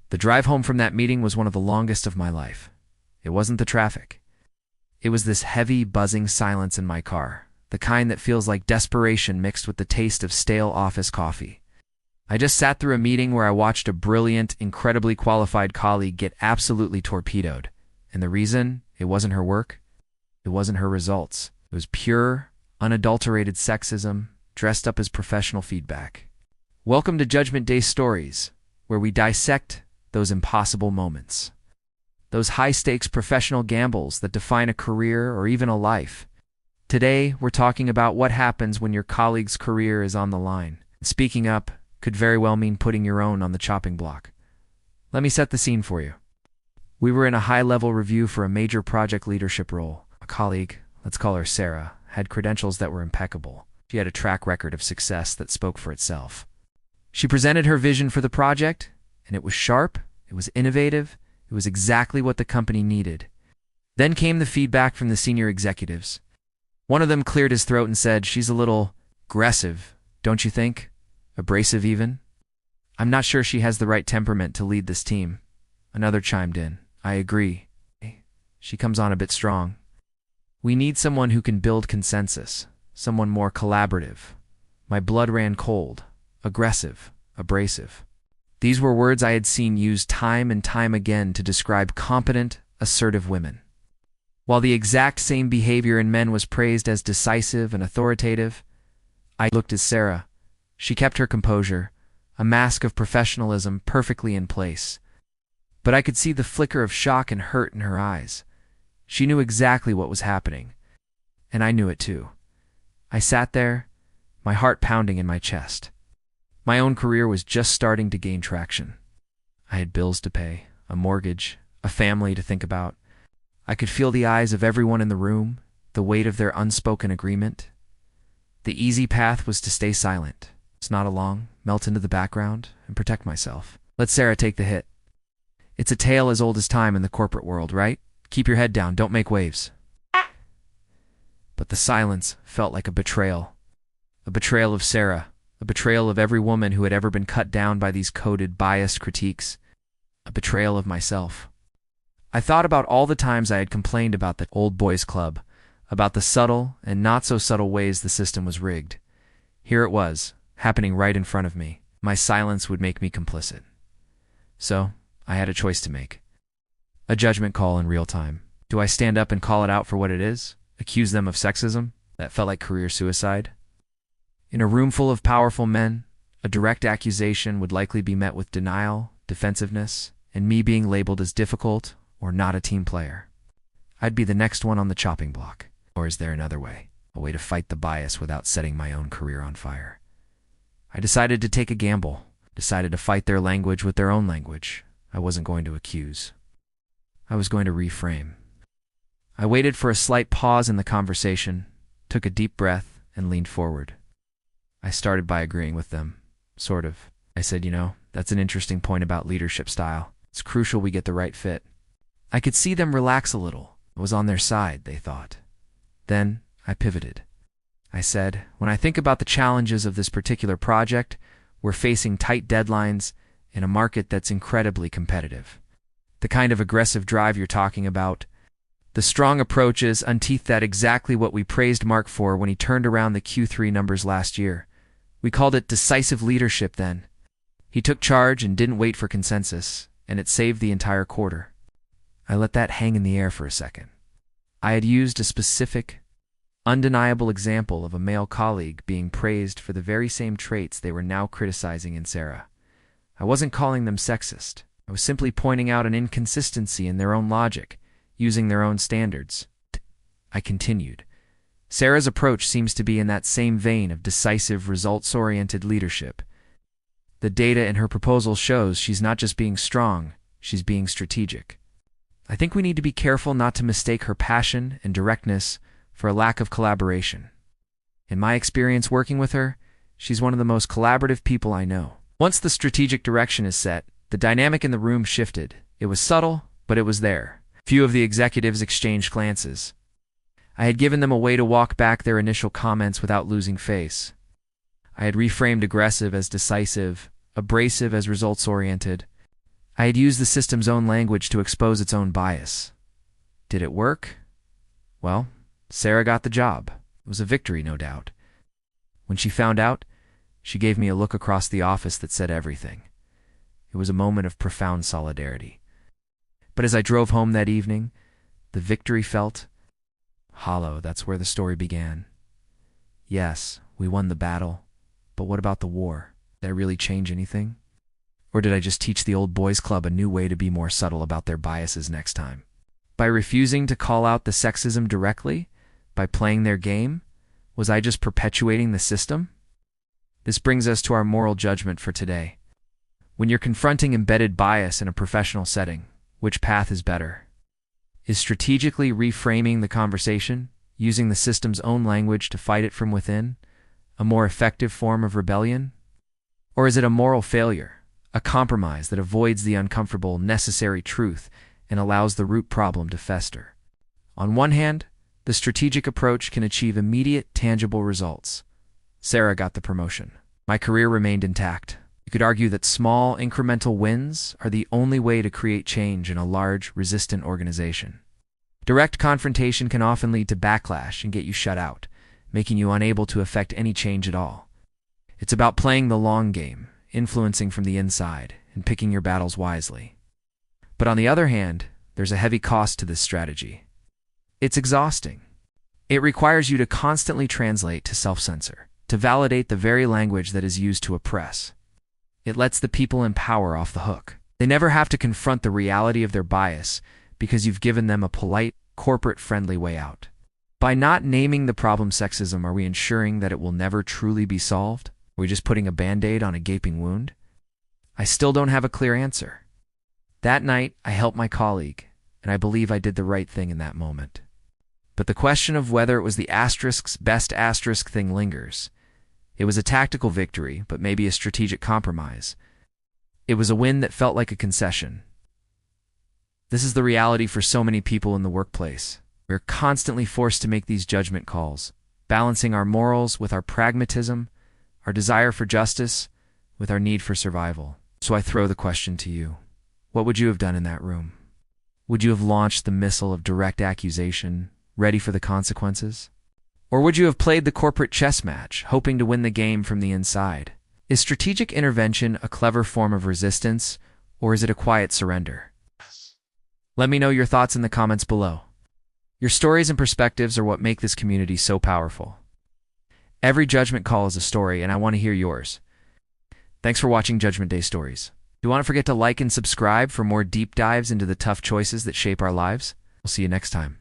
The drive home from that meeting was one of the longest of my life. It wasn't the traffic. It was this heavy, buzzing silence in my car, the kind that feels like desperation mixed with the taste of stale office coffee. I just sat through a meeting where I watched a brilliant, incredibly qualified colleague get absolutely torpedoed. And the reason? It wasn't her work. It wasn't her results. It was pure, unadulterated sexism, dressed up as professional feedback. Welcome to Judgment Day Stories, where we dissect those impossible moments. Those high-stakes professional gambles that define a career or even a life. Today, we're talking about what happens when your colleague's career is on the line. Speaking up could very well mean putting your own on the chopping block. Let me set the scene for you. We were in a high-level review for a major project leadership role. A colleague, let's call her Sarah, had credentials that were impeccable. She had a track record of success that spoke for itself. She presented her vision for the project, and it was sharp, it was innovative, it was exactly what the company needed. Then came the feedback from the senior executives. One of them cleared his throat and said, "She's a little aggressive, don't you think? Abrasive even? I'm not sure she has the right temperament to lead this team." Another chimed in, "I agree. She comes on a bit strong. We need someone who can build consensus, someone more collaborative." My blood ran cold. Aggressive, abrasive. These were words I had seen used time and time again to describe competent, assertive women. While the exact same behavior in men was praised as decisive and authoritative, I looked at Sarah. She kept her composure, a mask of professionalism perfectly in place. But I could see the flicker of shock and hurt in her eyes. She knew exactly what was happening, and I knew it too. I sat there, my heart pounding in my chest. My own career was just starting to gain traction. I had bills to pay, a mortgage, a family to think about. I could feel the eyes of everyone in the room, the weight of their unspoken agreement. The easy path was to stay silent, nod along, melt into the background, and protect myself. Let Sarah take the hit. It's a tale as old as time in the corporate world, right? Keep your head down, don't make waves. But the silence felt like a betrayal. A betrayal of Sarah. A betrayal of every woman who had ever been cut down by these coded, biased critiques. A betrayal of myself. I thought about all the times I had complained about the old boys club, about the subtle and not-so-subtle ways the system was rigged. Here it was, happening right in front of me. My silence would make me complicit. So, I had a choice to make. A judgment call in real time. Do I stand up and call it out for what it is? Accuse them of sexism? That felt like career suicide. In a room full of powerful men, a direct accusation would likely be met with denial, defensiveness, and me being labeled as difficult or not a team player. I'd be the next one on the chopping block. Or is there another way? A way to fight the bias without setting my own career on fire? I decided to take a gamble, decided to fight their language with their own language. I wasn't going to accuse. I was going to reframe. I waited for a slight pause in the conversation, took a deep breath, and leaned forward. I started by agreeing with them, sort of. I said, that's an interesting point about leadership style. It's crucial we get the right fit. I could see them relax a little. I was on their side, they thought. Then I pivoted. I said, when I think about the challenges of this particular project, we're facing tight deadlines in a market that's incredibly competitive. The kind of aggressive drive you're talking about, the strong approaches unteeth that exactly what we praised Mark for when he turned around the Q3 numbers last year. We called it decisive leadership then. He took charge and didn't wait for consensus, and it saved the entire quarter. I let that hang in the air for a second. I had used a specific, undeniable example of a male colleague being praised for the very same traits they were now criticizing in Sarah. I wasn't calling them sexist. I was simply pointing out an inconsistency in their own logic, using their own standards. I continued. Sarah's approach seems to be in that same vein of decisive, results-oriented leadership. The data in her proposal shows she's not just being strong, she's being strategic. I think we need to be careful not to mistake her passion and directness for a lack of collaboration. In my experience working with her, she's one of the most collaborative people I know. Once the strategic direction is set, the dynamic in the room shifted. It was subtle, but it was there. Few of the executives exchanged glances. I had given them a way to walk back their initial comments without losing face. I had reframed aggressive as decisive, abrasive as results-oriented. I had used the system's own language to expose its own bias. Did it work? Well, Sarah got the job. It was a victory, no doubt. When she found out, she gave me a look across the office that said everything. It was a moment of profound solidarity. But as I drove home that evening, the victory felt hollow. That's where the story began. Yes, we won the battle, but what about the war? Did I really change anything? Or did I just teach the old boys club a new way to be more subtle about their biases next time? By refusing to call out the sexism directly, by playing their game, was I just perpetuating the system? This brings us to our moral judgment for today. When you're confronting embedded bias in a professional setting, which path is better? Is strategically reframing the conversation, using the system's own language to fight it from within, a more effective form of rebellion? Or is it a moral failure, a compromise that avoids the uncomfortable, necessary truth and allows the root problem to fester? On one hand, the strategic approach can achieve immediate, tangible results. Sarah got the promotion. My career remained intact. You could argue that small, incremental wins are the only way to create change in a large, resistant organization. Direct confrontation can often lead to backlash and get you shut out, making you unable to affect any change at all. It's about playing the long game, influencing from the inside, and picking your battles wisely. But on the other hand, there's a heavy cost to this strategy. It's exhausting. It requires you to constantly translate to self-censor, to validate the very language that is used to oppress. It lets the people in power off the hook. They never have to confront the reality of their bias because you've given them a polite, corporate-friendly way out. By not naming the problem sexism, are we ensuring that it will never truly be solved? Are we just putting a Band-Aid on a gaping wound? I still don't have a clear answer. That night, I helped my colleague, and I believe I did the right thing in that moment. But the question of whether it was the asterisk's best asterisk thing lingers. It was a tactical victory, but maybe a strategic compromise. It was a win that felt like a concession. This is the reality for so many people in the workplace. We're constantly forced to make these judgment calls, balancing our morals with our pragmatism, our desire for justice with our need for survival. So I throw the question to you. What would you have done in that room? Would you have launched the missile of direct accusation, ready for the consequences? Or would you have played the corporate chess match, hoping to win the game from the inside? Is strategic intervention a clever form of resistance, or is it a quiet surrender? Let me know your thoughts in the comments below. Your stories and perspectives are what make this community so powerful. Every judgment call is a story, and I want to hear yours. Thanks for watching Judgment Day Stories. Do you want to forget to like and subscribe for more deep dives into the tough choices that shape our lives? We'll see you next time.